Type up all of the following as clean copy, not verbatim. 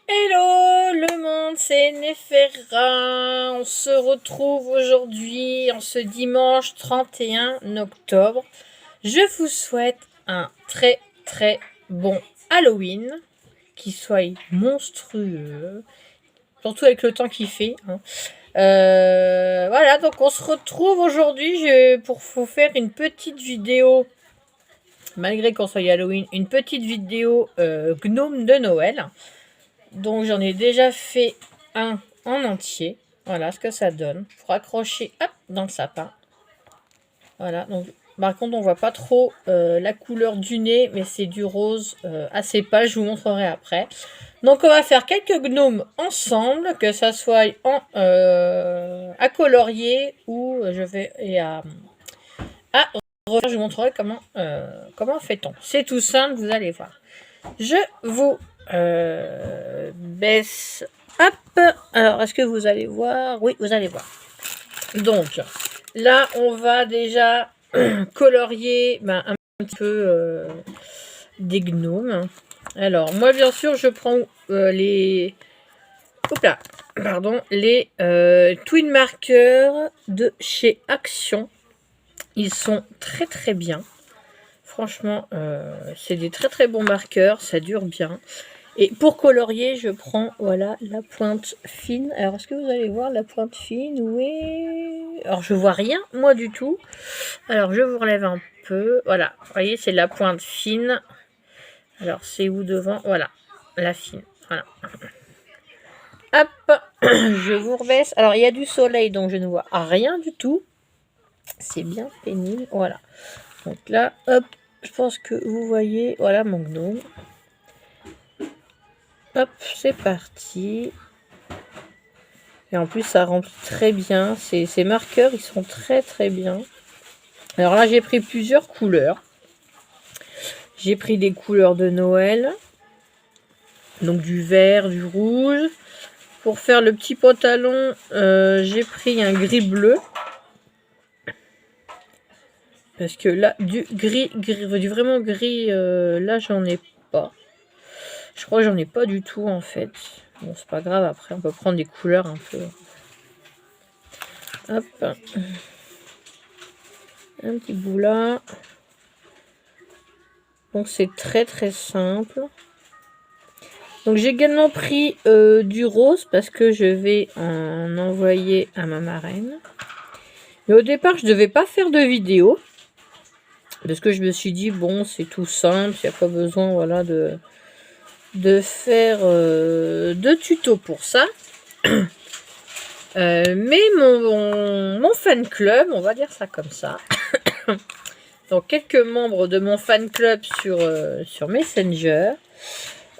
Hello le monde, c'est Néféra. On se retrouve aujourd'hui en ce dimanche 31 octobre. Je vous souhaite un très très bon Halloween, qui soit monstrueux, surtout avec le temps qu'il fait. Voilà, donc on se retrouve aujourd'hui pour vous faire une petite vidéo, malgré qu'on soit Halloween, une petite vidéo gnome de Noël. Donc j'en ai déjà fait un en entier. Voilà ce que ça donne. Pour accrocher dans le sapin. Voilà. Donc par contre on voit pas trop la couleur du nez, mais c'est du rose assez pâle. Je vous montrerai après. Donc on va faire quelques gnomes ensemble, que ça soit à colorier ou je vais je vous montrerai comment fait-on. C'est tout simple, vous allez voir. Je vous baisse. Hop. Alors, est-ce que vous allez voir? Oui, vous allez voir. Donc, là, on va déjà colorier un petit peu des gnomes. Alors, moi, bien sûr, je prends les... Hop là, pardon, les Twin Markers de chez Action. Ils sont très très bien. Franchement, c'est des très très bons marqueurs, ça dure bien. Et pour colorier, je prends, voilà, la pointe fine. Alors, est-ce que vous allez voir la pointe fine? Oui. Alors, je vois rien, moi, du tout. Alors, je vous relève un peu. Voilà, vous voyez, c'est la pointe fine. Alors, c'est où devant? Voilà, la fine. Voilà. Hop, je vous rebaisse. Alors, il y a du soleil, donc je ne vois rien du tout. C'est bien pénible. Voilà. Donc là, hop, je pense que vous voyez, voilà mon gnome. Hop, c'est parti. Et en plus, ça remplit très bien. Ces marqueurs, ils sont très très bien. Alors là, j'ai pris plusieurs couleurs. J'ai pris des couleurs de Noël. Donc du vert, du rouge. Pour faire le petit pantalon, j'ai pris un gris bleu. Parce que là, du vraiment gris, là, j'en ai pas. Je crois que j'en ai pas du tout, en fait. Bon, c'est pas grave, après, on peut prendre des couleurs un peu. Hop. Un petit bout là. Donc, c'est très, très simple. Donc, j'ai également pris du rose parce que je vais en envoyer à ma marraine. Mais au départ, je devais pas faire de vidéo. Parce que je me suis dit, bon, c'est tout simple. Il n'y a pas besoin, voilà, de faire de tuto pour ça. Mais mon fan club, on va dire ça comme ça. Donc quelques membres de mon fan club sur Messenger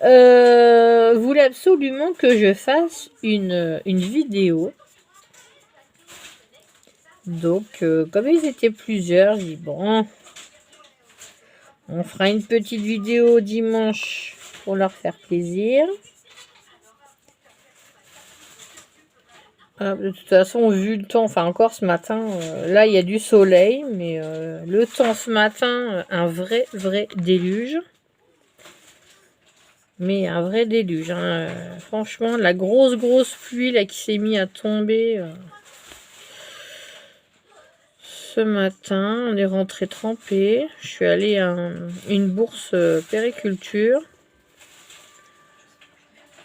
voulaient absolument que je fasse une vidéo. Donc comme ils étaient plusieurs, j'ai dit bon, on fera une petite vidéo dimanche pour leur faire plaisir. De toute façon, vu le temps, enfin encore ce matin, là il y a du soleil, mais le temps ce matin, un vrai déluge. Mais un vrai déluge. Franchement, la grosse pluie là qui s'est mise à tomber ce matin. On est rentré trempé. Je suis allée à une bourse périculture.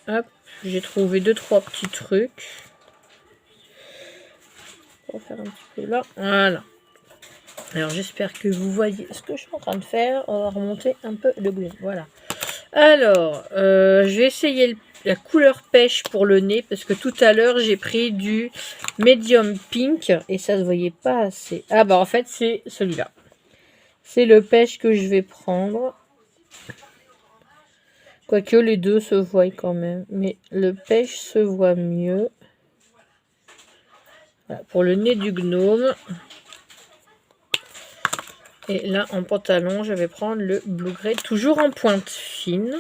Hop, j'ai trouvé 2-3 petits trucs. On va faire un petit peu là. Voilà. Alors j'espère que vous voyez ce que je suis en train de faire. On va remonter un peu le bleu. Voilà. Alors, je vais essayer la couleur pêche pour le nez. Parce que tout à l'heure, j'ai pris du medium pink. Et ça se voyait pas assez. Ah bah en fait, c'est celui-là. C'est le pêche que je vais prendre. Quoique les deux se voient quand même. Mais le pêche se voit mieux. Voilà, pour le nez du gnome. Et là, en pantalon, je vais prendre le Blue Grey. Toujours en pointe fine.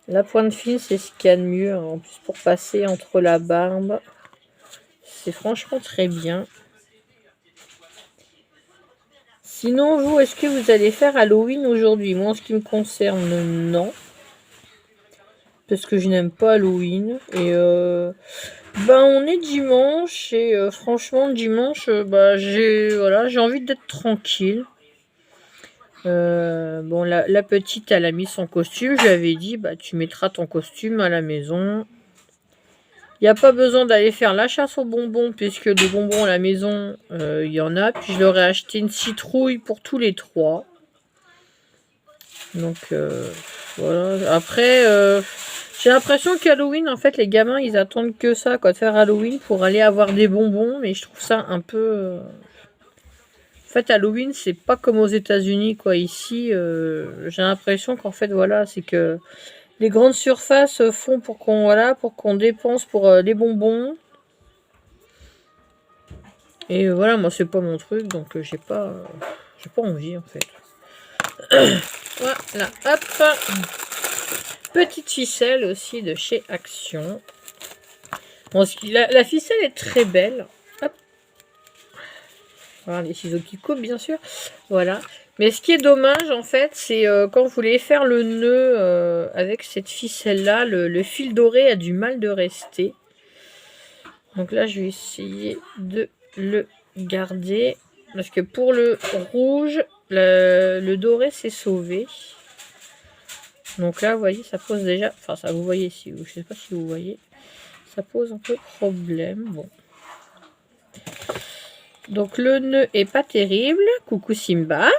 La pointe fine, c'est ce qu'il y a de mieux. En plus, pour passer entre la barbe. C'est franchement très bien. Sinon, vous, est-ce que vous allez faire Halloween aujourd'hui? Moi, en ce qui me concerne, non. parce que je n'aime pas Halloween. Et ben on est dimanche et franchement dimanche, bah j'ai envie d'être tranquille. Bon la petite elle a mis son costume, je lui avais dit bah tu mettras ton costume à la maison. Il n'y a pas besoin d'aller faire la chasse aux bonbons, puisque des bonbons à la maison, il y en a. Puis je leur ai acheté une citrouille pour tous les 3. Donc voilà. Après, j'ai l'impression qu'Halloween, en fait, les gamins, ils attendent que ça, quoi, de faire Halloween pour aller avoir des bonbons. Mais je trouve ça un peu... En fait, Halloween, c'est pas comme aux États-Unis, quoi. Ici, j'ai l'impression qu'en fait, voilà, c'est que... Les grandes surfaces font pour qu'on dépense pour les bonbons. Et voilà, moi c'est pas mon truc, donc j'ai pas envie en fait. Voilà, hop. Petite ficelle aussi de chez Action. Bon, la ficelle est très belle. Hop. Voilà, les ciseaux qui coupent bien sûr. Voilà. Mais ce qui est dommage, en fait, c'est quand vous voulez faire le nœud avec cette ficelle-là, le fil doré a du mal de rester. Donc là, je vais essayer de le garder. Parce que pour le rouge, le doré s'est sauvé. Donc là, vous voyez, ça pose déjà... Enfin, ça, vous voyez, je ne sais pas si vous voyez. Ça pose un peu problème. Bon. Donc le nœud est pas terrible. Coucou Simba.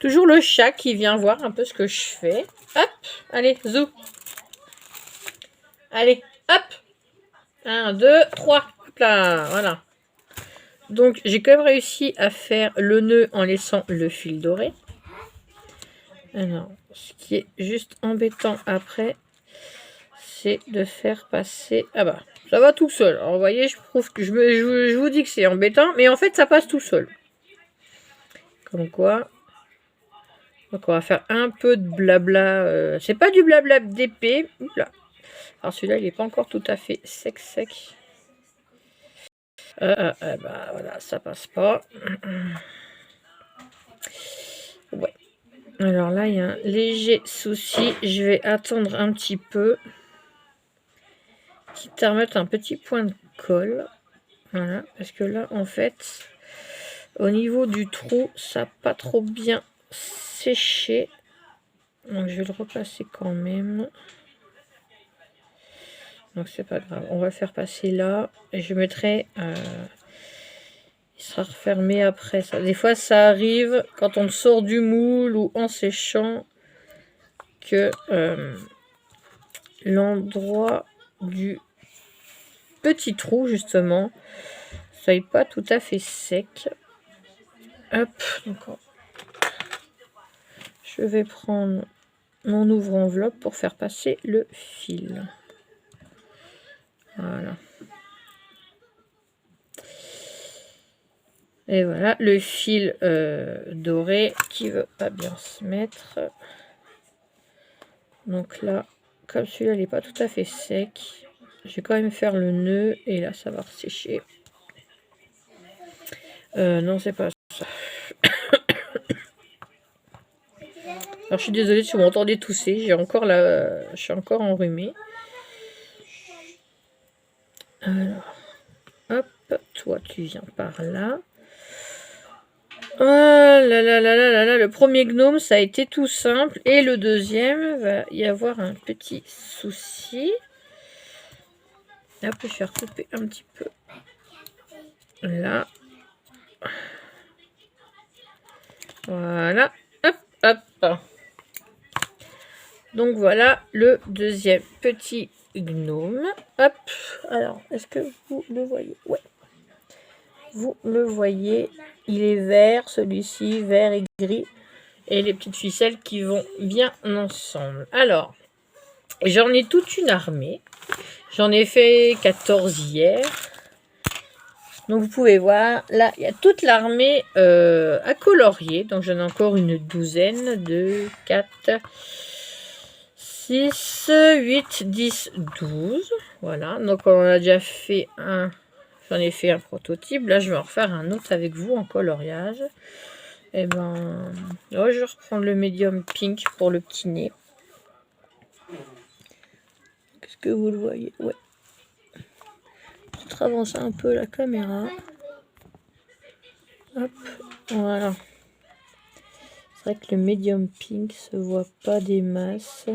Toujours le chat qui vient voir un peu ce que je fais. Hop, allez, zou. Allez, hop. 1, 2, 3. Hop là, voilà. Donc j'ai quand même réussi à faire le nœud en laissant le fil doré. Alors, ce qui est juste embêtant après, c'est de faire passer... Ah bah, ça va tout seul. Alors vous voyez, je vous dis que c'est embêtant, mais en fait ça passe tout seul. Comme quoi. Donc on va faire un peu de blabla. C'est pas du blabla d'épée. Alors celui-là, il n'est pas encore tout à fait sec. Bah voilà, ça passe pas. Ouais. Alors là, il y a un léger souci. Je vais attendre un petit peu. Quitte à remettre un petit point de colle. Voilà, parce que là, en fait, au niveau du trou, ça n'a pas trop bien séché. Donc je vais le repasser quand même. Donc c'est pas grave. On va le faire passer là. Et je mettrai... il sera refermé après ça. Des fois, ça arrive quand on sort du moule ou en séchant que l'endroit du petit trou, justement, soit pas tout à fait sec. Hop, donc je vais prendre mon ouvre-enveloppe pour faire passer le fil. Voilà. Et voilà, le fil doré qui veut pas bien se mettre. Donc là, comme celui-là, il n'est pas tout à fait sec, je vais quand même faire le nœud et là, ça va sécher. Non, c'est pas ça. Alors, je suis désolée si vous m'entendez tousser. Je suis encore enrhumée. Alors, hop, toi, tu viens par là. Oh là là là là là là, le premier gnome, ça a été tout simple. Et le deuxième, va y avoir un petit souci. Hop, je vais recouper un petit peu. Là. Voilà. Hop, hop. Donc voilà le deuxième petit gnome. Hop. Alors, est-ce que vous le voyez? Ouais. Vous le voyez. Il est vert, celui-ci, vert et gris. Et les petites ficelles qui vont bien ensemble. Alors, j'en ai toute une armée. J'en ai fait 14 hier. Donc, vous pouvez voir, là, il y a toute l'armée à colorier. Donc, j'en ai encore une douzaine. 2, 4, 6, 8, 10, 12. Voilà. Donc, on a déjà fait un... J'en ai fait un prototype. Là, je vais en refaire un autre avec vous en coloriage. Et ben, là, je vais reprendre le médium pink pour le petit nez. Est-ce que vous le voyez? Ouais. Je vais avancer un peu la caméra. Hop, voilà. C'est vrai que le médium pink se voit pas des masses.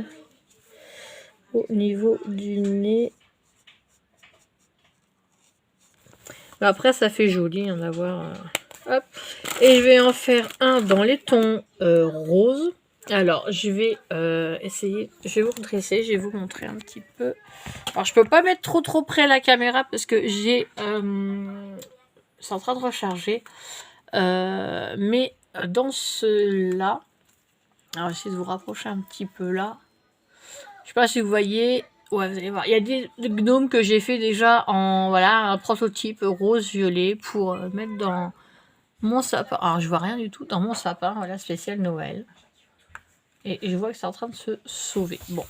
Au niveau du nez. Après, ça fait joli hein, d'avoir... Hop. Et je vais en faire un dans les tons roses. Alors, je vais essayer... Je vais vous redresser, je vais vous montrer un petit peu. Alors, je peux pas mettre trop près la caméra parce que j'ai... c'est en train de recharger. Mais dans ceux-là... Alors, je vais essayer de vous rapprocher un petit peu là. Je sais pas si vous voyez... Ouais, vous allez voir. Il y a des gnomes que j'ai fait déjà en... Voilà, un prototype rose-violet pour mettre dans... mon sapin, alors je vois rien du tout dans mon sapin, voilà, spécial Noël. Et je vois que c'est en train de se sauver. Bon.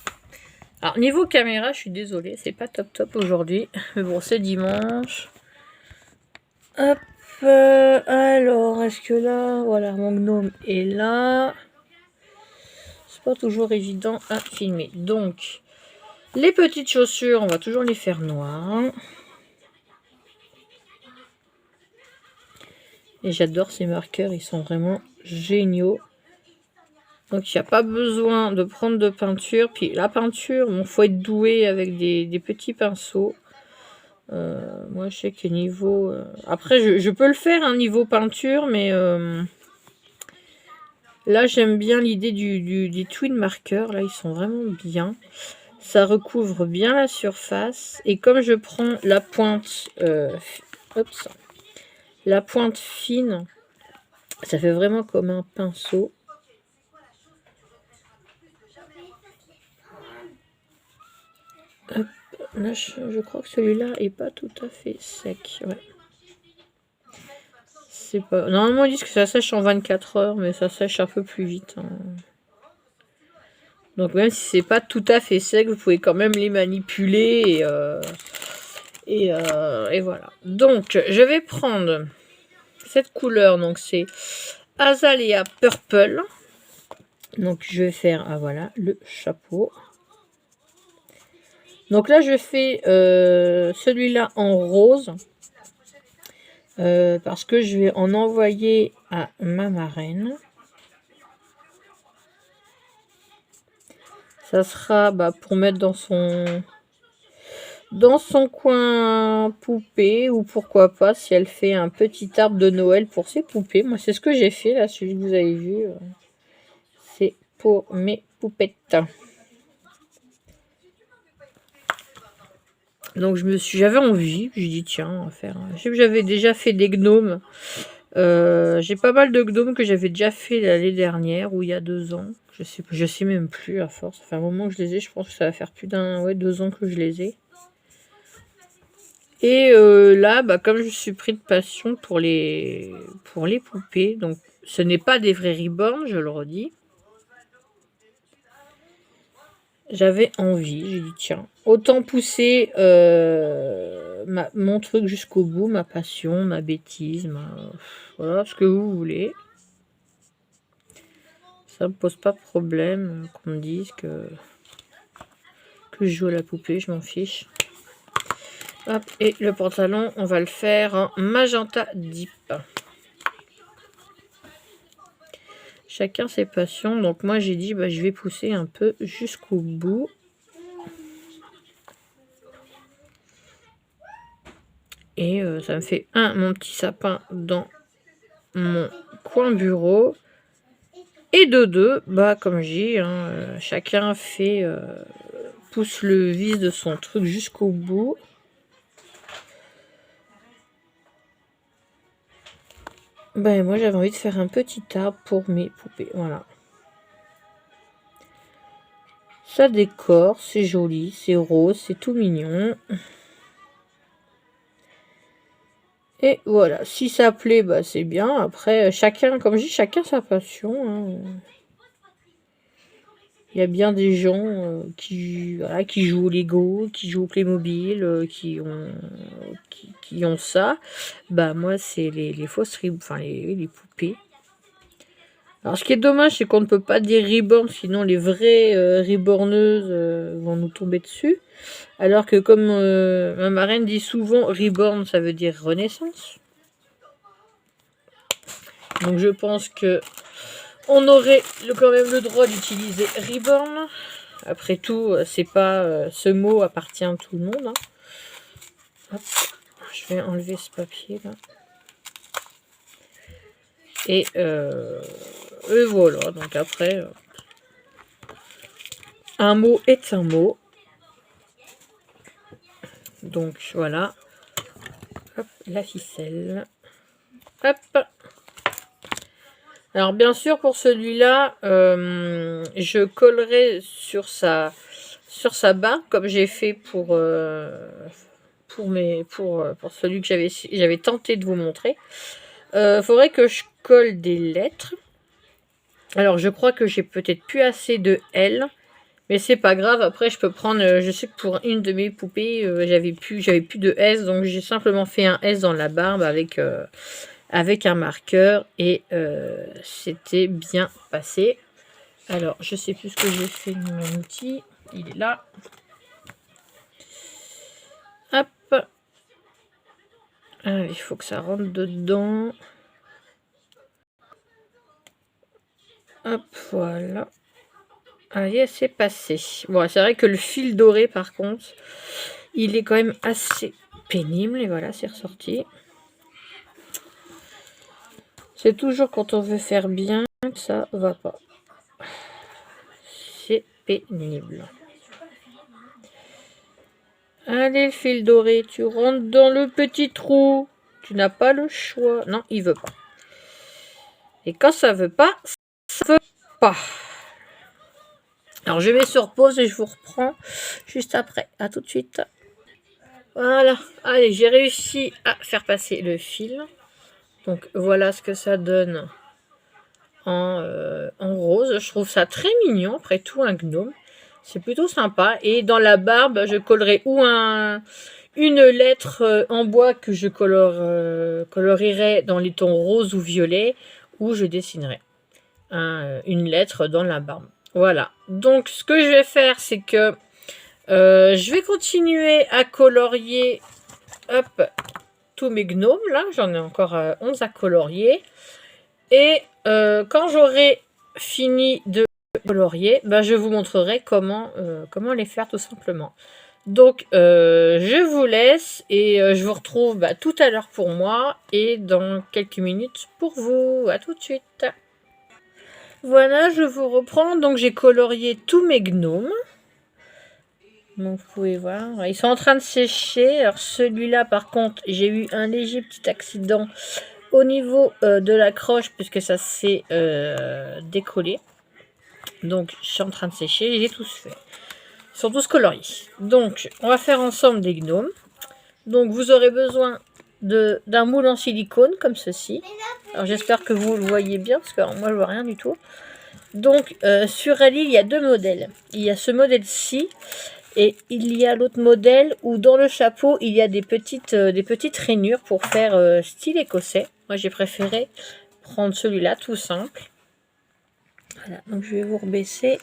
Alors, niveau caméra, je suis désolée, c'est pas top aujourd'hui. Mais bon, c'est dimanche. Hop. Alors, est-ce que là, voilà, mon gnome est là. C'est pas toujours évident à filmer. Donc, les petites chaussures, on va toujours les faire noires. Et j'adore ces marqueurs, ils sont vraiment géniaux. Donc, il n'y a pas besoin de prendre de peinture. Puis la peinture, il faut être doué avec des petits pinceaux. Moi, je sais que niveau... Après, je peux le faire, hein, niveau peinture, mais... Là, j'aime bien l'idée des twin markers. Là, ils sont vraiment bien. Ça recouvre bien la surface. Et comme je prends la pointe... la pointe fine, ça fait vraiment comme un pinceau. Hop, là, je crois que celui-là est pas tout à fait sec. Ouais. C'est pas... Normalement, ils disent que ça sèche en 24 heures, mais ça sèche un peu plus vite. Hein. Donc, même si c'est pas tout à fait sec, vous pouvez quand même les manipuler. Et voilà. Donc, je vais prendre cette couleur. Donc, c'est Azalea Purple. Donc, je vais faire, voilà, le chapeau. Donc là, je fais celui-là en rose. Parce que je vais en envoyer à ma marraine. Ça sera pour mettre dans son coin poupée, ou pourquoi pas si elle fait un petit arbre de Noël pour ses poupées. Moi, c'est ce que j'ai fait là, celui que vous avez vu. C'est pour mes poupettes. Donc j'avais envie, j'ai dit tiens, on va faire. Je sais que j'avais déjà fait des gnomes. J'ai pas mal de gnomes que j'avais déjà fait l'année dernière ou il y a 2 ans. Je sais même plus à force. Ça fait un moment que je les ai. Je pense que ça va faire plus 2 ans que je les ai. Et là, comme je suis pris de passion pour les poupées, donc ce n'est pas des vrais reborn, je le redis. J'avais envie, j'ai dit tiens, autant pousser mon truc jusqu'au bout, ma passion, ma bêtise, voilà, ce que vous voulez. Ça me pose pas de problème qu'on me dise que je joue à la poupée, je m'en fiche. Hop, et le pantalon, on va le faire en magenta deep. Chacun ses passions. Donc moi j'ai dit je vais pousser un peu jusqu'au bout. Et ça me fait mon petit sapin dans mon coin bureau. Et de deux, comme je dis, hein, chacun fait pousse le vis de son truc jusqu'au bout. Moi j'avais envie de faire un petit arbre pour mes poupées. Voilà. Ça décore, c'est joli, c'est rose, c'est tout mignon. Et voilà, si ça plaît, c'est bien. Après, chacun, comme je dis, chacun sa passion. Hein. Il y a bien des gens qui jouent au Lego, qui jouent au Playmobil, qui ont ça. Moi, c'est les fausses, enfin les poupées. Alors, ce qui est dommage, c'est qu'on ne peut pas dire reborn, sinon les vraies reborneuses vont nous tomber dessus. Alors que comme ma marraine dit souvent, reborn, ça veut dire renaissance. Donc je pense que on aurait quand même le droit d'utiliser reborn. Après tout, c'est pas ce mot appartient à tout le monde. Hein. Hop, je vais enlever ce papier là. Et voilà. Donc après, un mot est un mot. Donc voilà. Hop, la ficelle. Hop. Alors bien sûr pour celui-là, je collerai sur sa barre comme j'ai fait pour celui que j'avais tenté de vous montrer. Faudrait que je colle des lettres. Alors je crois que j'ai peut-être plus assez de L, mais c'est pas grave. Après je peux prendre, je sais que pour une de mes poupées, j'avais plus de S, donc j'ai simplement fait un S dans la barbe avec un marqueur et c'était bien passé. Alors, je sais plus ce que j'ai fait de mon outil. Il est là. Hop. Allez, il faut que ça rentre dedans. Hop, voilà. Allez, c'est passé. Bon, c'est vrai que le fil doré, par contre, il est quand même assez pénible. Et voilà, c'est ressorti. C'est toujours quand on veut faire bien que ça va pas. C'est pénible. Allez, le fil doré, tu rentres dans le petit trou. Tu n'as pas le choix. Non, il veut pas. Et quand ça veut pas, ça veut pas. Alors, je mets sur pause et je vous reprends juste après. À tout de suite. Voilà. Allez, j'ai réussi à faire passer le fil. Donc, voilà ce que ça donne en rose. Je trouve ça très mignon. Après tout, un gnome. C'est plutôt sympa. Et dans la barbe, je collerai ou une lettre en bois que je colorierai dans les tons rose ou violet, ou je dessinerai une lettre dans la barbe. Voilà. Donc, ce que je vais faire, c'est que je vais continuer à colorier tous mes gnomes. Là, j'en ai encore 11 à colorier. Et quand j'aurai fini de colorier, je vous montrerai comment les faire tout simplement. Donc, je vous laisse et je vous retrouve tout à l'heure pour moi et dans quelques minutes pour vous. À tout de suite. Voilà, je vous reprends. Donc, j'ai colorié tous mes gnomes. Donc, vous pouvez voir. Ils sont en train de sécher. Alors, celui-là, par contre, j'ai eu un léger petit accident au niveau de l'accroche puisque ça s'est décollé. Donc, je suis en train de sécher. Je les ai tous faits. Ils sont tous coloriés. Donc, on va faire ensemble des gnomes. Donc, vous aurez besoin d'un moule en silicone comme ceci. Alors, j'espère que vous le voyez bien parce que moi, je vois rien du tout. Donc, sur Ali, il y a deux modèles. Il y a ce modèle-ci et il y a l'autre modèle où dans le chapeau, il y a des petites rainures pour faire style écossais. Moi, j'ai préféré prendre celui-là, tout simple. Voilà, donc je vais vous rebaisser.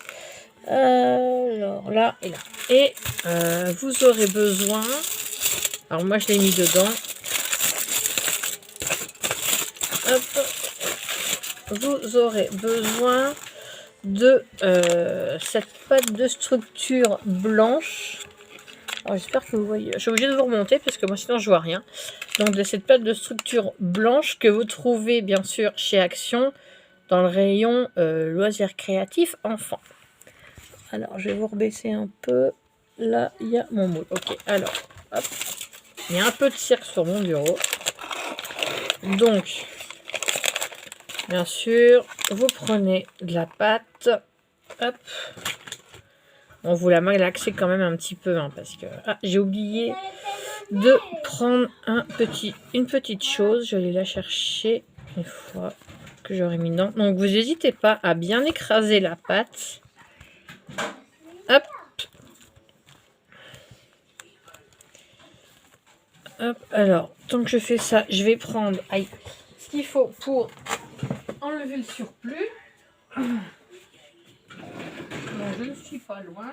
Alors là et là. Et vous aurez besoin, alors moi je l'ai mis dedans. Hop. Vous aurez besoin de cette pâte de structure blanche. Alors j'espère que vous voyez. Je suis obligée de vous remonter parce que moi sinon je vois rien. Donc de cette pâte de structure blanche que vous trouvez bien sûr chez Action dans le rayon loisirs créatifs enfants. Alors, je vais vous rebaisser un peu. Là, il y a mon moule. Ok, alors, hop. Il y a un peu de cirque sur mon bureau. Donc, bien sûr, vous prenez de la pâte. Hop. On vous la malaxez quand même un petit peu. Hein, parce que j'ai oublié de prendre une petite chose. Je vais aller la chercher une fois que j'aurai mis dedans. Donc, vous n'hésitez pas à bien écraser la pâte. Hop. Hop. Alors, tant que je fais ça, je vais prendre ce qu'il faut pour enlever le surplus. Bon, je ne suis pas loin.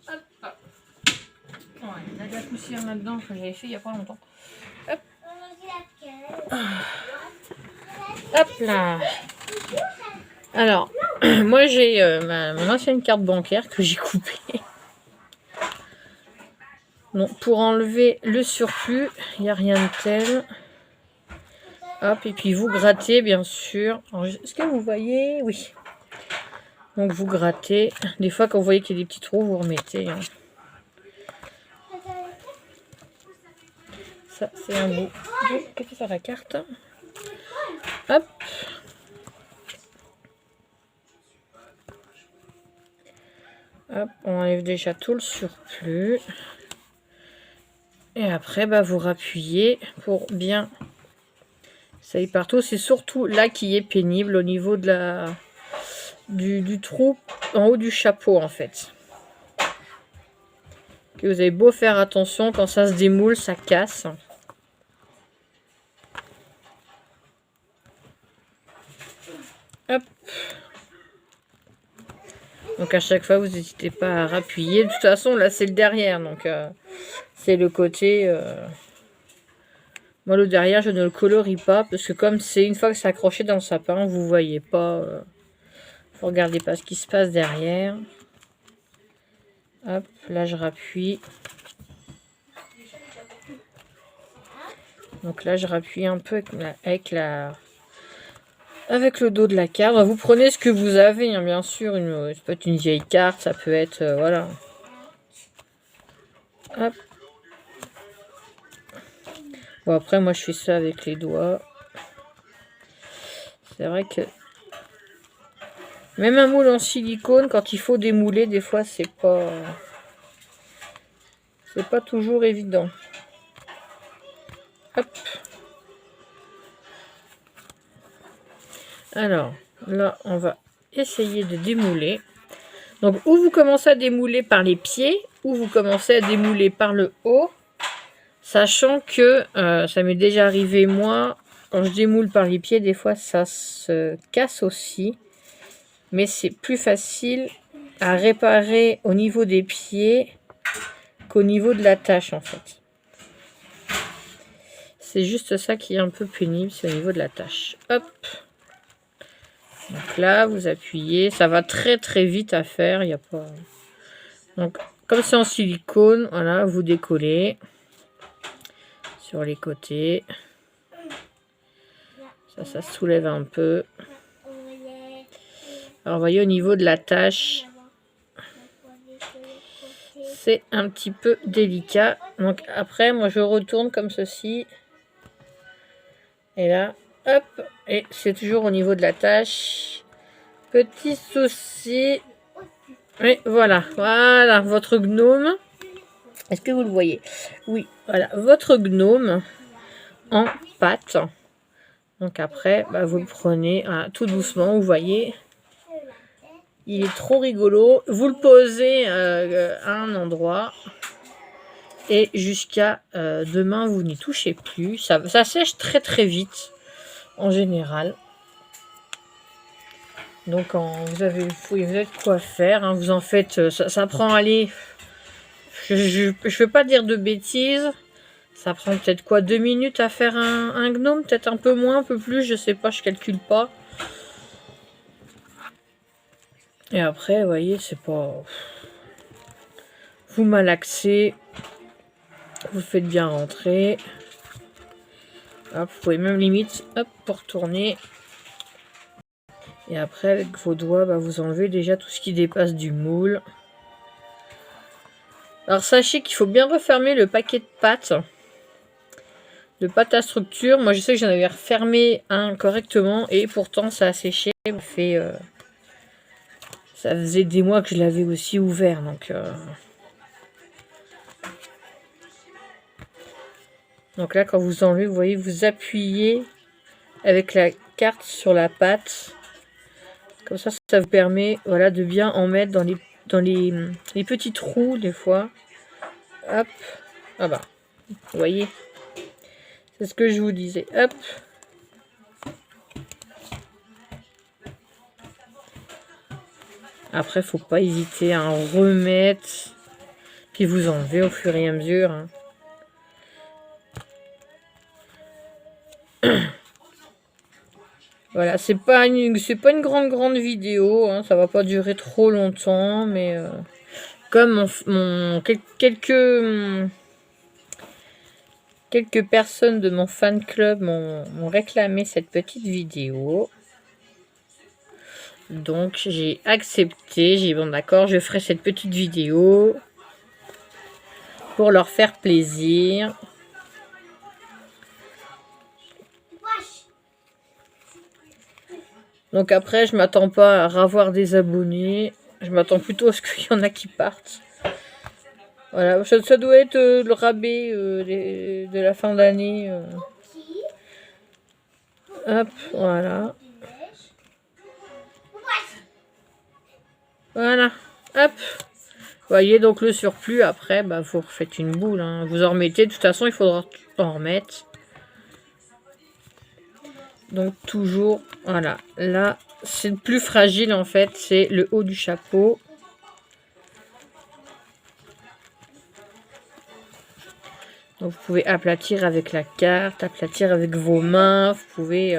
Hop, hop. Ouais, il y a de la poussière là-dedans que j'avais fait il n'y a pas longtemps. Hop. Hop là. Alors, moi j'ai mon ancienne carte bancaire que j'ai coupée. Donc pour enlever le surplus, il n'y a rien de tel. Hop, et puis vous grattez bien sûr. Est-ce que vous voyez? Oui. Donc vous grattez. Des fois quand vous voyez qu'il y a des petits trous, vous remettez. Hein. Ça c'est un bout. Qu'est-ce que c'est la carte? Hop. Hop, on enlève déjà tout le surplus. Et après, bah, vous rappuyez pour bien ça y partout. C'est surtout là qui est pénible au niveau de du trou en haut du chapeau en fait. Que vous avez beau faire attention, quand ça se démoule, ça casse. Hop. Donc à chaque fois, vous n'hésitez pas à rappuyer. De toute façon, là, c'est le derrière. Donc c'est le côté... Moi, le derrière, je ne le colorie pas. Parce que comme c'est une fois que c'est accroché dans le sapin, vous ne voyez pas... Vous regardez pas ce qui se passe derrière. Hop, là, je rappuie. Donc là, je rappuie un peu avec le dos de la carte. Vous prenez ce que vous avez, hein, bien sûr. Ça peut être une vieille carte, ça peut être... voilà. Hop. Bon, après, moi, je fais ça avec les doigts. C'est vrai que... Même un moule en silicone, quand il faut démouler, des fois, c'est pas toujours évident. Hop. Alors, là, on va essayer de démouler. Donc, ou vous commencez à démouler par les pieds, ou vous commencez à démouler par le haut. Sachant que ça m'est déjà arrivé, moi, quand je démoule par les pieds, des fois, ça se casse aussi. Mais c'est plus facile à réparer au niveau des pieds qu'au niveau de la tâche, en fait. C'est juste ça qui est un peu pénible, c'est au niveau de la tâche. Hop. Donc là, vous appuyez. Ça va très très vite à faire. Il y a pas... Donc, comme c'est en silicone, voilà, vous décollez sur les côtés. Ça se soulève un peu. Alors, vous voyez, au niveau de la tâche, c'est un petit peu délicat. Donc, après, moi, je retourne comme ceci. Et là, hop. Et c'est toujours au niveau de la tâche. Petit souci. Oui, voilà. Voilà, votre gnome. Est-ce que vous le voyez? Oui, voilà. Votre gnome en pâte. Donc après, bah, vous le prenez tout doucement, vous voyez. Il est trop rigolo. Vous le posez à un endroit. Et jusqu'à demain, vous n'y touchez plus. Ça sèche très très vite, en général. Donc quand vous avez quoi faire. Hein, vous en faites, ça prend, allez, je ne veux pas dire de bêtises. Ça prend peut-être quoi, 2 minutes à faire un gnome. Peut-être un peu moins, un peu plus, je sais pas, je calcule pas. Et après, vous voyez, c'est pas... Vous malaxez. Vous faites bien rentrer. Hop, vous pouvez même limite, hop, pour tourner. Et après, avec vos doigts, bah, vous enlevez déjà tout ce qui dépasse du moule. Alors, sachez qu'il faut bien refermer le paquet de pâtes. De pâte à structure. Moi, je sais que j'en avais refermé un correctement. Et pourtant, ça a séché. Ça faisait des mois que je l'avais aussi ouvert. Donc là, quand vous enlevez, vous voyez, vous appuyez avec la carte sur la pâte. Comme ça vous permet, voilà, de bien en mettre dans les petits trous, des fois. Hop. Ah bah, vous voyez. C'est ce que je vous disais. Hop. Après, faut pas hésiter à en remettre, puis vous enlever au fur et à mesure. Hein. Voilà, c'est pas une grande vidéo, hein, ça va pas durer trop longtemps, mais comme quelques personnes de mon fan club m'ont réclamé cette petite vidéo. Donc j'ai accepté, j'ai dit bon d'accord, je ferai cette petite vidéo pour leur faire plaisir. Donc après, je m'attends pas à revoir des abonnés. Je m'attends plutôt à ce qu'il y en a qui partent. Voilà, ça doit être le rabais de la fin d'année. Hop, voilà. Voilà, hop. Vous voyez, donc le surplus, après, bah, vous refaites une boule. Hein. Vous en remettez, de toute façon, il faudra en remettre. Donc toujours, voilà. Là, c'est le plus fragile, en fait, c'est le haut du chapeau. Donc vous pouvez aplatir avec la carte, aplatir avec vos mains. Vous pouvez...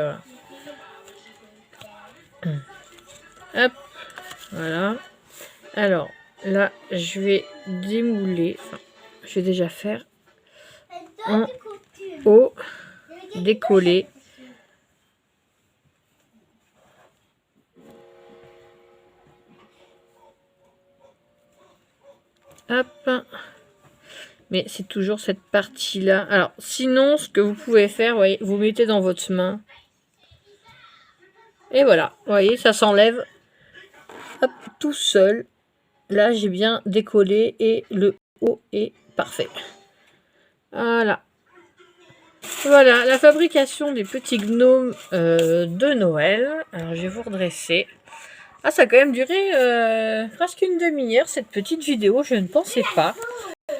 Hop, voilà. Alors, là, je vais démouler. Enfin, je vais déjà faire un haut décollé. Hop. Mais c'est toujours cette partie-là. Alors, sinon, ce que vous pouvez faire, vous voyez, vous mettez dans votre main. Et voilà, vous voyez, ça s'enlève. Hop, tout seul. Là, j'ai bien décollé et le haut est parfait. Voilà. Voilà, la fabrication des petits gnomes de Noël. Alors, je vais vous redresser. Ah, ça a quand même duré presque une demi-heure, cette petite vidéo. Je ne pensais pas.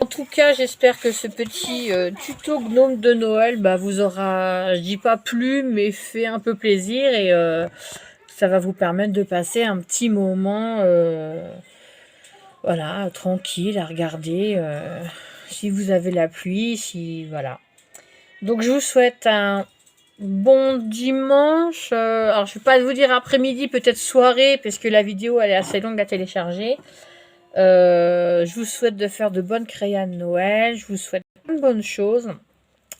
En tout cas, j'espère que ce petit tuto gnome de Noël vous aura, je dis pas plu, mais fait un peu plaisir. Et ça va vous permettre de passer un petit moment voilà, tranquille à regarder. Si vous avez la pluie, si voilà. Donc je vous souhaite un bon dimanche. Alors je ne vais pas vous dire après-midi, peut-être soirée, parce que la vidéo elle est assez longue à télécharger. Je vous souhaite de faire de bonnes crayons de Noël. Je vous souhaite plein de bonnes choses.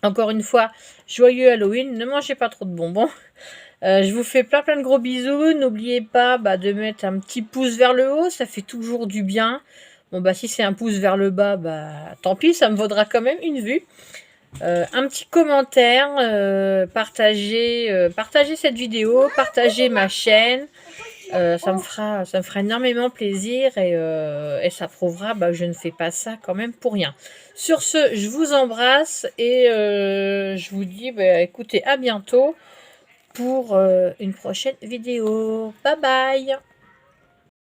Encore une fois, joyeux Halloween. Ne mangez pas trop de bonbons. Je vous fais plein de gros bisous. N'oubliez pas de mettre un petit pouce vers le haut. Ça fait toujours du bien. Bon, si c'est un pouce vers le bas, tant pis. Ça me vaudra quand même une vue. Un petit commentaire. Partagez cette vidéo. Partagez ma chaîne. Ça me fera énormément plaisir et ça prouvera que je ne fais pas ça quand même pour rien. Sur ce, je vous embrasse et je vous dis écoutez, à bientôt pour une prochaine vidéo. Bye bye!